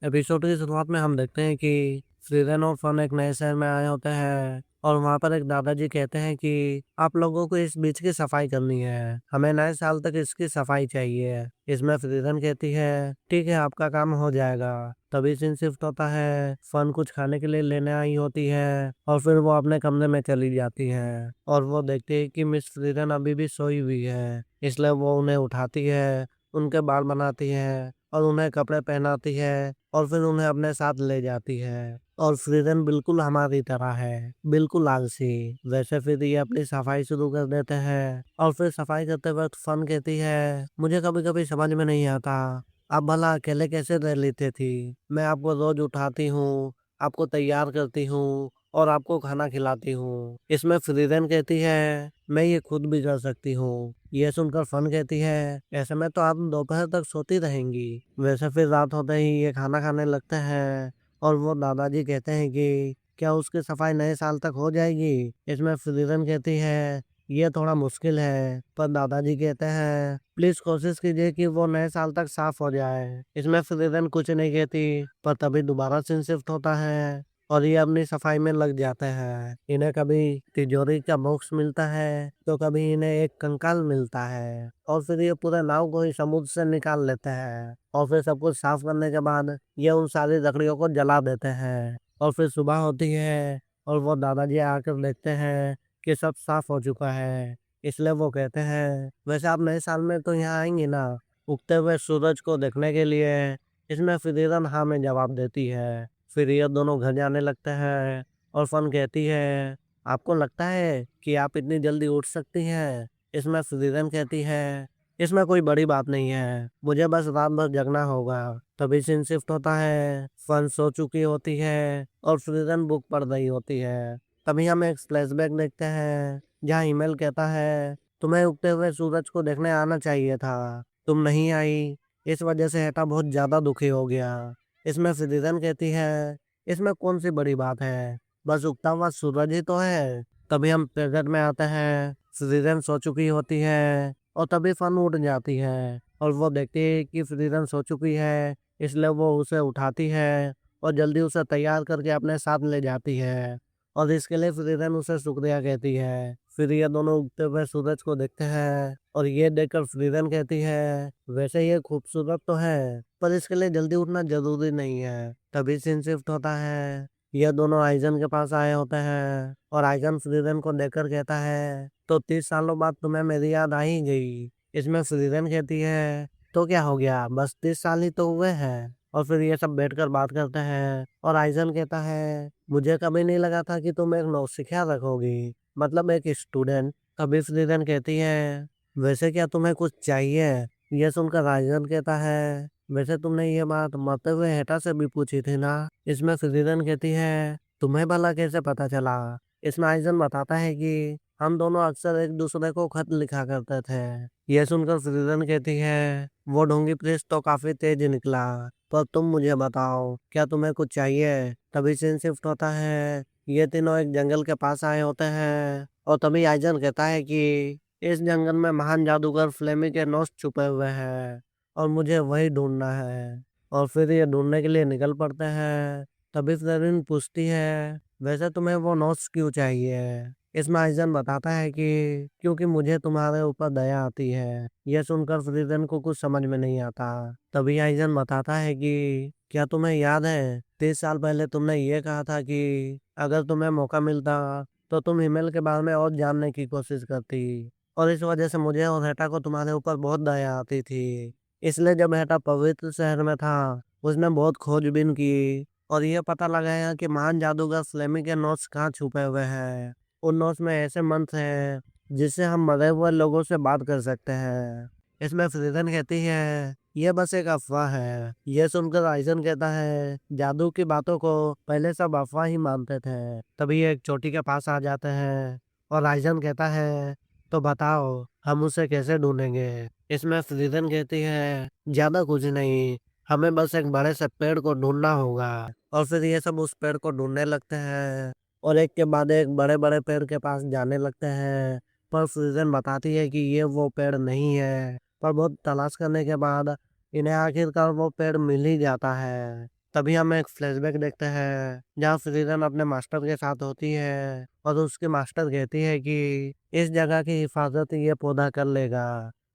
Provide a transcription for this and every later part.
Episode की शुरुआत में हम देखते हैं कि फ्रीडन और फन एक नए शहर में आए होते हैं और वहां पर एक दादाजी कहते हैं कि आप लोगों को इस बीच की सफाई करनी है। हमें नए साल तक इसकी सफाई चाहिए। इसमें फ्रीडन कहती है ठीक है, आपका काम हो जाएगा। तभी सीन शिफ्ट होता है। फन कुछ खाने के लिए लेने आई होती है और फिर वो अपने कमरे में चली जाती है और वो देखती है कि मिस फ्रीडन अभी भी सोई हुई है। इसलिए वो उन्हें उठाती है, उनके बाल बनाती है और उन्हें कपड़े पहनाती है और फिर उन्हें अपने साथ ले जाती है। और फ्रीडन बिल्कुल हमारी तरह है, बिल्कुल आलसी। वैसे फिर ये अपनी सफाई शुरू कर देते हैं और फिर सफाई करते वक्त फन कहती है मुझे कभी कभी समझ में नहीं आता आप भला अकेले कैसे रह लेते थी। मैं आपको रोज उठाती हूँ, आपको तैयार करती हूँ और आपको खाना खिलाती हूँ। इसमें फ्रीडन कहती है मैं ये खुद भी कर सकती हूँ। ये सुनकर फन कहती है ऐसे में तो आप दोपहर तक सोती रहेंगी। वैसे फिर रात होते ही ये खाना खाने लगते हैं और वो दादाजी कहते हैं कि क्या उसकी सफाई नए साल तक हो जाएगी। इसमें फ्रीडन कहती है ये थोड़ा मुश्किल है, पर दादाजी कहते हैं प्लीज कोशिश कीजिए कि वो नए साल तक साफ हो जाए। इसमें फ्रीडन कुछ नहीं कहती, पर तभी दोबारा सीन शिफ्ट होता है और ये अपनी सफाई में लग जाते हैं। इन्हें कभी तिजोरी का बॉक्स मिलता है तो कभी इन्हें एक कंकाल मिलता है और फिर ये पूरे नाव को ही समुद्र से निकाल लेते हैं और फिर सब कुछ साफ करने के बाद ये उन सारी लकड़ियों को जला देते हैं। और फिर सुबह होती है और वो दादाजी आकर देखते हैं कि सब साफ हो चुका है। इसलिए वो कहते हैं वैसे आप नए साल में तो यहाँ आएंगे ना उगते हुए सूरज को देखने के लिए। इसमें फिर हाँ में जवाब देती है। फिर ये दोनों घर जाने लगते हैं और फन कहती है आपको लगता है कि आप इतनी जल्दी उठ सकती हैं। इसमें फ्रीडन कहती है इसमें कोई बड़ी बात नहीं है, मुझे बस रात भर जगना होगा। तभी सीन शिफ्ट होता है। फन सो चुकी होती है और फ्रीडन बुक पढ़ रही होती है। तभी हम एक फ्लैशबैक देखते हैं जहाँ ईमेल कहता है तुम्हें उगते हुए सूरज को देखने आना चाहिए था, तुम नहीं आई। इस वजह से हेटा बहुत ज्यादा दुखी हो गया। इसमें फ्रीडन कहती है इसमें कौन सी बड़ी बात है, बस उगता हुआ सूरज ही तो है। तभी हम प्रेजेंट में आते हैं। फ्रीडन सो चुकी होती है और तभी फन उठ जाती है और वो देखती है कि फ्रीडन सो चुकी है। इसलिए वो उसे उठाती है और जल्दी उसे तैयार करके अपने साथ ले जाती है और इसके लिए फ्रीडन उसे शुक्रिया कहती है। फिर ये दोनों उगते हुए सूरज को देखते हैं और ये देखकर फ्रीडन कहती है वैसे ये खूबसूरत तो है, पर इसके लिए जल्दी उठना जरूरी नहीं है। तभी सीन शिफ्ट होता है। ये दोनों आइजन के पास आए होते हैं और आइजन फ्रीडन को देखकर कहता है तो 30 सालों बाद तुम्हें मेरी याद आ ही गई। इसमें फ्रीडन कहती है तो क्या हो गया, बस 30 साल ही तो हुए हैं। और फिर ये सब बैठकर बात करते हैं और आइजन कहता है मुझे कभी नहीं लगा था कि तुम एक नौसिखिया रखोगी, मतलब एक स्टूडेंट। तभी फ्रीडन कहती है वैसे क्या तुम्हें कुछ चाहिए। यह सुनकर आइजन कहता है वैसे तुमने ये बात मरते हुए हेटा से भी पूछी थी ना। इसमें फ्रीडन कहती है तुम्हें भला कैसे पता चला। इसमें आइजन बताता है कि हम दोनों अक्सर एक दूसरे को खत लिखा करते थे। यह सुनकर फ्रीडन कहती है वो ढोंगी प्रेस तो काफी तेज निकला, पर तुम मुझे बताओ क्या तुम्हें कुछ चाहिए। तभी सीन शिफ्ट होता है। ये तीनों एक जंगल के पास आए होते हैं और तभी आइजन कहता है कि इस जंगल में महान जादूगर फ्लेमी के नोस छुपे हुए हैं और मुझे वही ढूंढना है। और फिर ये ढूंढने के लिए निकल पड़ते हैं। तभी फ्लेरिन पूछती है वैसे तुम्हें वो नोट्स क्यों चाहिए। इसमें आइजन बताता है कि क्योंकि मुझे तुम्हारे ऊपर दया आती है। यह सुनकर फ्रीडन को कुछ समझ में नहीं आता। तभी आइजन बताता है कि क्या तुम्हें याद है 30 साल पहले तुमने ये कहा था कि अगर तुम्हें मौका मिलता तो तुम ईमेल के बारे में और जानने की कोशिश करती और इस वजह से मुझे और हेटा को तुम्हारे ऊपर बहुत दया आती थी। इसलिए जब हेटा पवित्र शहर में था उसने बहुत खोजबीन की और ये पता लगाया कि महान जादूगर फ्लेमी के नोट्स कहाँ छुपे हुए हैं। उन नोट्स में ऐसे मंत्र हैं जिससे हम मरे हुए लोगों से बात कर सकते हैं। इसमें फ्रीडन कहती है ये बस एक अफवाह है। ये सुनकर आइजन कहता है जादू की बातों को पहले सब अफवाह ही मानते थे। तभी ये एक चोटी के पास आ जाते हैं और आइजन कहता है तो बताओ हम उसे कैसे ढूंढेंगे। इसमें फ्रीडन कहती है ज्यादा कुछ नहीं, हमें बस एक बड़े से पेड़ को ढूंढना होगा। और फिर ये सब उस पेड़ को ढूंढने लगते हैं और एक के बाद एक बड़े बड़े पेड़ के पास जाने लगते हैं। पर फ्रीजन बताती है कि ये वो पेड़ नहीं है। पर बहुत तलाश करने के बाद इन्हें आखिरकार वो पेड़ मिल ही जाता है तभी हम एक फ्लैशबैक देखते हैं जहाँ फ्रीडन अपने मास्टर के साथ होती है और उसके मास्टर कहती है कि इस जगह की हिफाजत ये पौधा कर लेगा।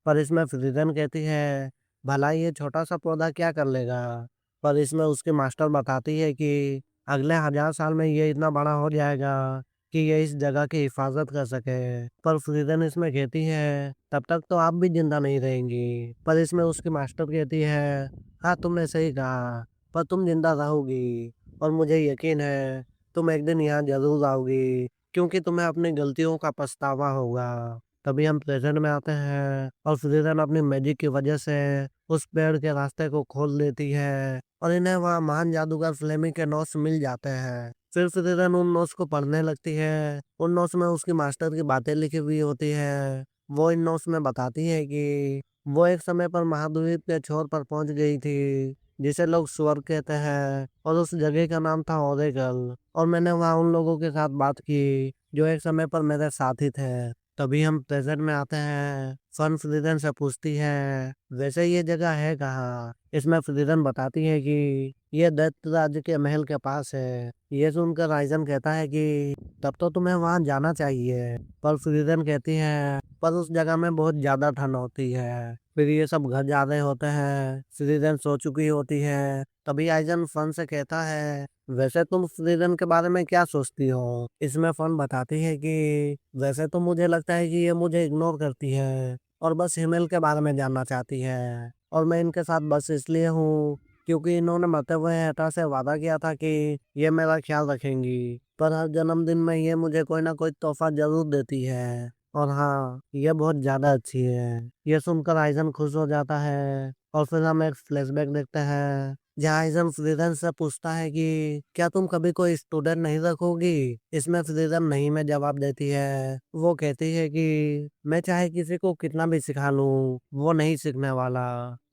पर इसमें फ्रीडन कहती है भला ये छोटा सा पौधा क्या कर लेगा। पर इसमें उसके मास्टर बताती है कि अगले 1000 साल में ये इतना बड़ा हो जाएगा कि ये इस जगह की हिफाजत कर सके। पर फ्रीडन इसमें कहती है तब तक तो आप भी जिंदा नहीं रहेंगी। पर इसमें उसकी मास्टर कहती है हाँ तुमने सही कहा, पर तुम जिंदा रहोगी और मुझे यकीन है तुम एक दिन यहाँ जरूर आओगी क्योंकि तुम्हें अपनी गलतियों का पछतावा होगा। तभी हम प्रेजेंट में आते हैं और फ्रीडन अपनी मैजिक की वजह से उस पेड़ के रास्ते को खोल देती है और इन्हें वहाँ महान जादूगर फ्लेमी के नोट्स मिल जाते हैं। फिर फ्रीडन उन नोट्स को पढ़ने लगती है। उन नोट्स में उसकी मास्टर की बातें लिखी हुई होती है। वो इन नोट्स में बताती है कि वो एक समय पर महाद्वीप के छोर पर पहुंच गई थी जिसे लोग स्वर्ग कहते हैं और उस जगह का नाम था ओरेगल। और मैंने वहाँ उन लोगों के साथ बात की जो एक समय पर मेरे साथी थे। तभी हम प्रेजेंट में आते हैं। फन फ्रीडन से पूछती है वैसे ये जगह है कहाँ। इसमें फ्रीडन बताती है कि ये दैत्य राज्य के महल के पास है। ये सुनकर राइजन कहता है कि तब तो तुम्हें वहां जाना चाहिए। पर फ्रीडन कहती है पर उस जगह में बहुत ज्यादा ठंड होती है। फिर ये सब घर जा रहे होते हैं। फ्रीडन सो चुकी होती है। तभी आइजन फन से कहता है वैसे तुम फ्रीडन के बारे में क्या सोचती हो। इसमें फन बताती है कि वैसे तो मुझे लगता है कि ये मुझे इग्नोर करती है और बस हिमेल के बारे में जानना चाहती है और मैं इनके साथ बस इसलिए हूँ क्योंकि इन्होंने मरते हुए हेटा से वादा किया था कि ये मेरा ख्याल रखेंगी। पर हर जन्मदिन में ये मुझे कोई ना कोई तोहफा जरूर देती है और हाँ ये बहुत ज्यादा अच्छी है। ये सुनकर आइजन खुश हो जाता है और फिर हम एक फ्लैशबैक देखते हैं जहाँ आइजन फ्रीडन से पूछता है कि क्या तुम कभी कोई स्टूडेंट नहीं रखोगी। इसमें फ्रीडन नहीं में जवाब देती है। वो कहती है कि मैं चाहे किसी को कितना भी सिखा लूं वो नहीं सीखने वाला।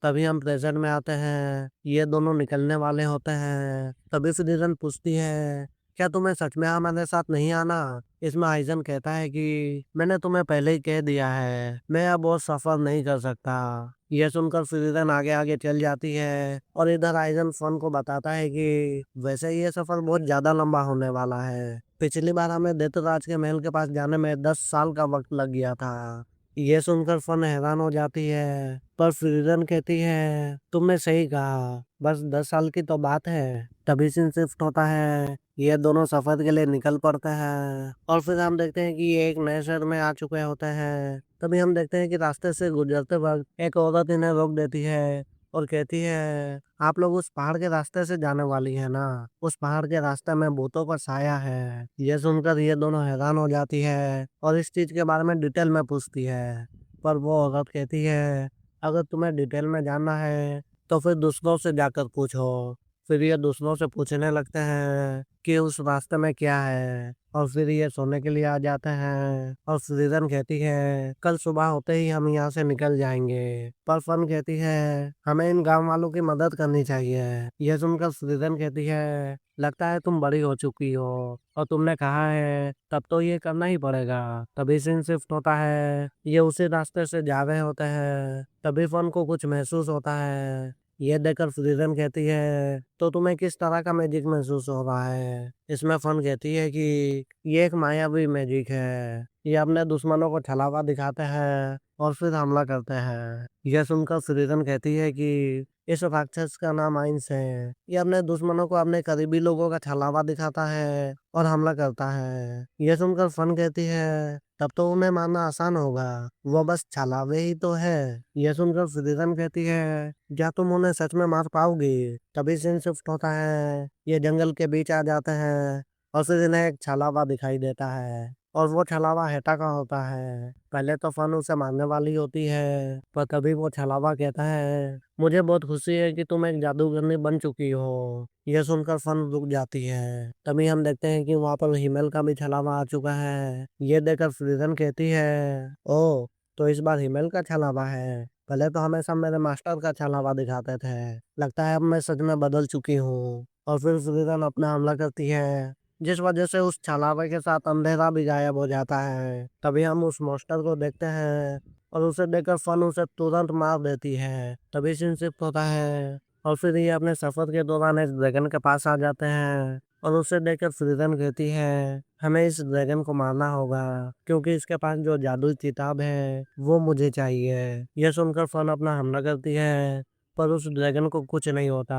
तभी हम प्रेजेंट में आते हैं। ये दोनों निकलने वाले होते हैं। तभी फ्रीडन पूछती है क्या तुम्हें सच में हमारे साथ नहीं आना। इसमें आइजन कहता है कि मैंने तुम्हें पहले ही कह दिया है मैं अब वो सफर नहीं कर सकता। यह सुनकर फ्रीडन आगे आगे चल जाती है और इधर आइजन फन को बताता है कि वैसे ये सफर बहुत ज्यादा लंबा होने वाला है। पिछली बार हमें दैत्यराज के महल के पास जाने में 10 साल का वक्त लग गया था। ये सुनकर फन हैरान हो जाती है पर फ्रीडन कहती है तुमने सही कहा बस 10 साल की तो बात है। तभी सीन शिफ्ट होता है। ये दोनों सफर के लिए निकल पड़ते हैं और फिर हम देखते हैं कि ये एक नए शहर में आ चुके होते हैं। तभी हम देखते हैं कि रास्ते से गुजरते वक्त एक औरत इन्हें रोक देती है और कहती है आप लोग उस पहाड़ के रास्ते से जाने वाली है ना। उस पहाड़ के रास्ते में भूतों का साया है। ये सुनकर ये दोनों हैरान हो जाती है और इस चीज के बारे में डिटेल में पूछती है। पर वो औरत कहती है अगर तुम्हें डिटेल में जानना है तो फिर दूसरों से जाकर पूछो। फिर ये दूसरों से पूछने लगते हैं कि उस रास्ते में क्या है और फिर ये सोने के लिए आ जाते हैं और फ्रीडन कहती है कल सुबह होते ही हम यहाँ से निकल जाएंगे। पर फन कहती है हमें इन गांव वालों की मदद करनी चाहिए। यह सुनकर फ्रीडन कहती है लगता है तुम बड़ी हो चुकी हो और तुमने कहा है तब तो ये करना ही पड़ेगा। तभी सीन शिफ्ट होता है। ये उसी रास्ते से जा रहे होते हैं। तभी फन को कुछ महसूस होता है। ये देखकर फ्रीडन कहती है तो तुम्हें किस तरह का मैजिक महसूस हो रहा है। इसमें फन कहती है कि ये एक मायावी मैजिक है। ये अपने दुश्मनों को छलावा दिखाते हैं और फिर हमला करते हैं। यह सुनकर फ्रीडन कहती है कि इस राक्षस का नाम आइंस है। ये अपने दुश्मनों को अपने करीबी लोगों का छलावा दिखाता है और हमला करता है। यह सुनकर फन कहती है तब तो उन्हें मारना आसान होगा वो बस छलावे ही तो है। यह सुनकर फ्रीडन कहती है क्या तुम उन्हें सच में मार पाओगे। तभी सीन शिफ्ट होता है। ये जंगल के बीच आ जाते हैं और फिर इन्हें एक छलावा दिखाई देता है और वो छलावा हेटा का होता है। पहले तो फन उसे मारने वाली होती है पर तभी वो छलावा कहता है मुझे बहुत खुशी है कि तुम एक जादूगरनी बन चुकी हो। यह सुनकर फन रुक जाती है। तभी हम देखते हैं कि वहां पर हिमेल का भी छलावा आ चुका है। ये देखकर फ्रीडन कहती है ओ तो इस बार हिमेल का छलावा है। पहले तो हमेशा मेरे मास्टर का छलावा दिखाते थे। लगता है अब मैं सच में बदल चुकी हूँ। और फिर फ्रीडन अपना हमला करती है जिस वजह से उस छलावे के साथ अंधेरा भी गायब हो जाता है। तभी हम उस मॉन्स्टर को देखते हैं और उसे देखकर फन उसे तुरंत मार देती है। तभी सीन शिफ्ट होता है और फिर ये अपने सफर के दौरान इस ड्रैगन के पास आ जाते हैं और उसे देखकर फ्रीजन कहती है हमें इस ड्रैगन को मारना होगा क्योंकि इसके पास जो जादुई किताब है वो मुझे चाहिए। यह सुनकर फन अपना हमला करती है पर उस ड्रैगन को कुछ नहीं होता।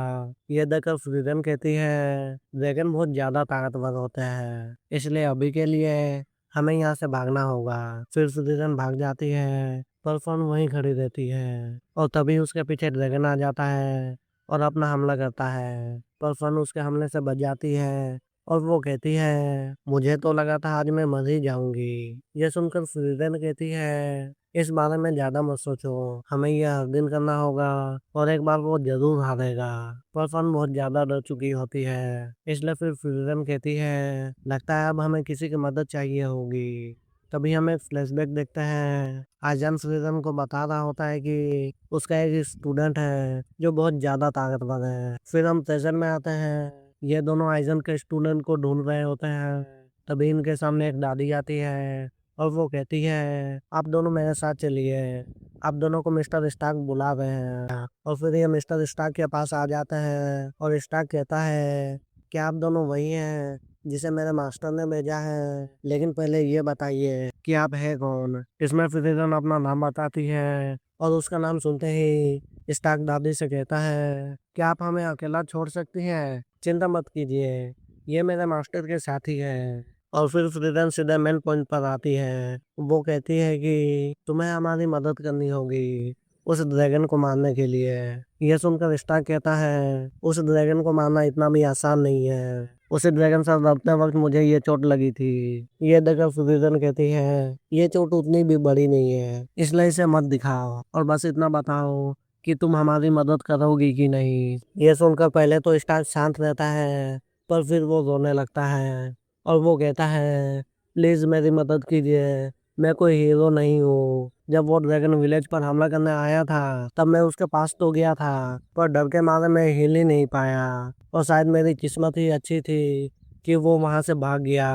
ये देखकर फ्रीजन कहती है ड्रैगन बहुत ज्यादा ताकतवर होते हैं इसलिए अभी के लिए हमें यहाँ से भागना होगा। फिर फ्रीजन भाग जाती है पर फन वहीं खड़ी रहती है और तभी उसके पीछे ड्रैगन आ जाता है और अपना हमला करता है पर फन उसके हमले से बच जाती है और वो कहती है मुझे तो लगा था आज मैं मर ही जाऊंगी। ये सुनकर फ्रीजन कहती है इस बारे में ज्यादा मत सोचो हमें यह हर दिन करना होगा और एक बार वो जरूर हारेगा। पर फन बहुत ज्यादा डर चुकी होती है इसलिए फिर फ्रीजन कहती है लगता है अब हमें किसी की मदद चाहिए होगी। तभी हम एक फ्लैशबैक देखते हैं आजान फ्रीजन को बता रहा होता है कि उसका एक स्टूडेंट है जो बहुत ज्यादा ताकतवर है। फिर हम प्रेजेंट में आते हैं ये दोनों आइजन के स्टूडेंट को ढूंढ रहे होते हैं। तभी इनके सामने एक दादी आती है और वो कहती है आप दोनों मेरे साथ चलिए आप दोनों को मिस्टर स्टार्क बुला रहे हैं। और फिर ये मिस्टर स्टार्क के पास आ जाते हैं और स्टार्क कहता है क्या आप दोनों वही हैं जिसे मेरे मास्टर ने भेजा है लेकिन पहले ये बताइए कि आप है कौन। इसमें फ्रीजन अपना नाम बताती है और उसका नाम सुनते ही स्टार्क दादी से कहता है कि आप हमें अकेला छोड़ सकती हैं चिंता मत कीजिए ये मेरे मास्टर के साथी है। और फिर फ्रीडन सीधे मेन पॉइंट पर आती है वो कहती है कि तुम्हें हमारी मदद करनी होगी उस ड्रैगन को मारने के लिए। यह सुनकर स्टार्क कहता है उस ड्रैगन को मारना इतना भी आसान नहीं है उसे ड्रैगन से लड़ते वक्त मुझे ये चोट लगी थी। ये देखकर फ्रीडन कहती है ये चोट उतनी भी बड़ी नहीं है इसलिए इसे मत दिखाओ और बस इतना बताओ कि तुम हमारी मदद करोगी कि नहीं। ये सुनकर पहले तो स्टार्क शांत रहता है पर फिर वो रोने लगता है और वो कहता है प्लीज मेरी मदद कीजिए मैं कोई हीरो नहीं हूँ। जब वो ड्रैगन विलेज पर हमला करने आया था तब मैं उसके पास तो गया था पर डर के मारे मैं हिल ही नहीं पाया और शायद मेरी किस्मत ही अच्छी थी कि वो वहां से भाग गया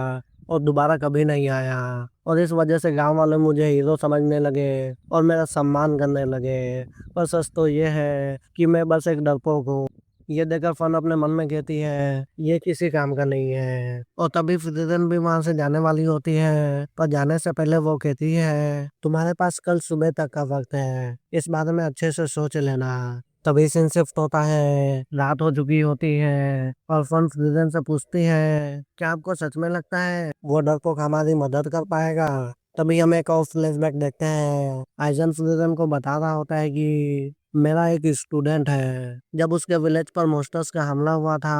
और दोबारा कभी नहीं आया और इस वजह से गांव वाले मुझे हीरो समझने लगे और मेरा सम्मान करने लगे। पर सच तो ये है कि मैं बस एक डरपोक हूँ। ये देखकर फन अपने मन में कहती है ये किसी काम का नहीं है और तभी फ्रीजन भी वहां से जाने वाली होती है पर जाने से पहले वो कहती है तुम्हारे पास कल सुबह तक का वक्त है इस बारे में अच्छे से सोच लेना। तभी सीन शिफ्ट होता है रात हो चुकी होती है और फन फ्रीजन से पूछती है क्या आपको सच में लगता है वो डरपोक हमारी मदद कर पाएगा। तभी हम एक और फ्लैशबैक देखते हैं आइजन फ्रीजन को बता रहा होता है कि मेरा एक स्टूडेंट है जब उसके विलेज पर मॉन्स्टर्स का हमला हुआ था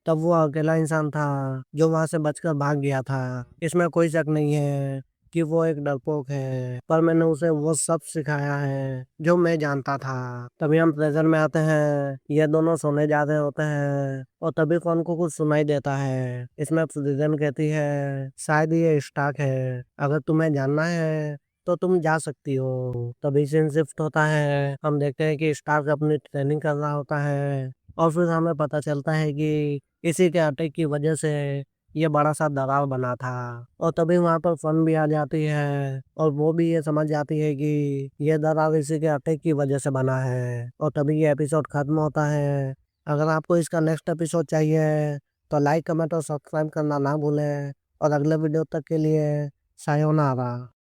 तब वो अकेला इंसान था जो वहां से बचकर भाग गया था। इसमें कोई शक नहीं है कि वो एक डरपोक है पर मैंने उसे वो सब सिखाया है जो मैं जानता था। तभी हम प्रेजेंट में आते हैं ये दोनों सोने जा रहे होते हैं और तभी कौन को कुछ सुनाई देता है। इसमें फ्रीजन कहती है शायद ये स्टार्क है अगर तुम्हें जानना है तो तुम जा सकती हो। तभी सीन शिफ्ट होता है हम देखते हैं कि स्टार्क अपनी ट्रेनिंग कर रहा होता है और फिर हमें पता चलता है कि इसी के अटैक की वजह से ये बड़ा सा दरार बना था। और तभी वहां पर फन भी आ जाती है और वो भी ये समझ जाती है कि ये दरार इसी के अटैक की वजह से बना है और तभी ये एपिसोड खत्म होता है। अगर आपको इसका नेक्स्ट एपिसोड चाहिए तो लाइक कमेंट और सब्सक्राइब करना ना भूलें और अगले वीडियो तक के लिए सायोनारा।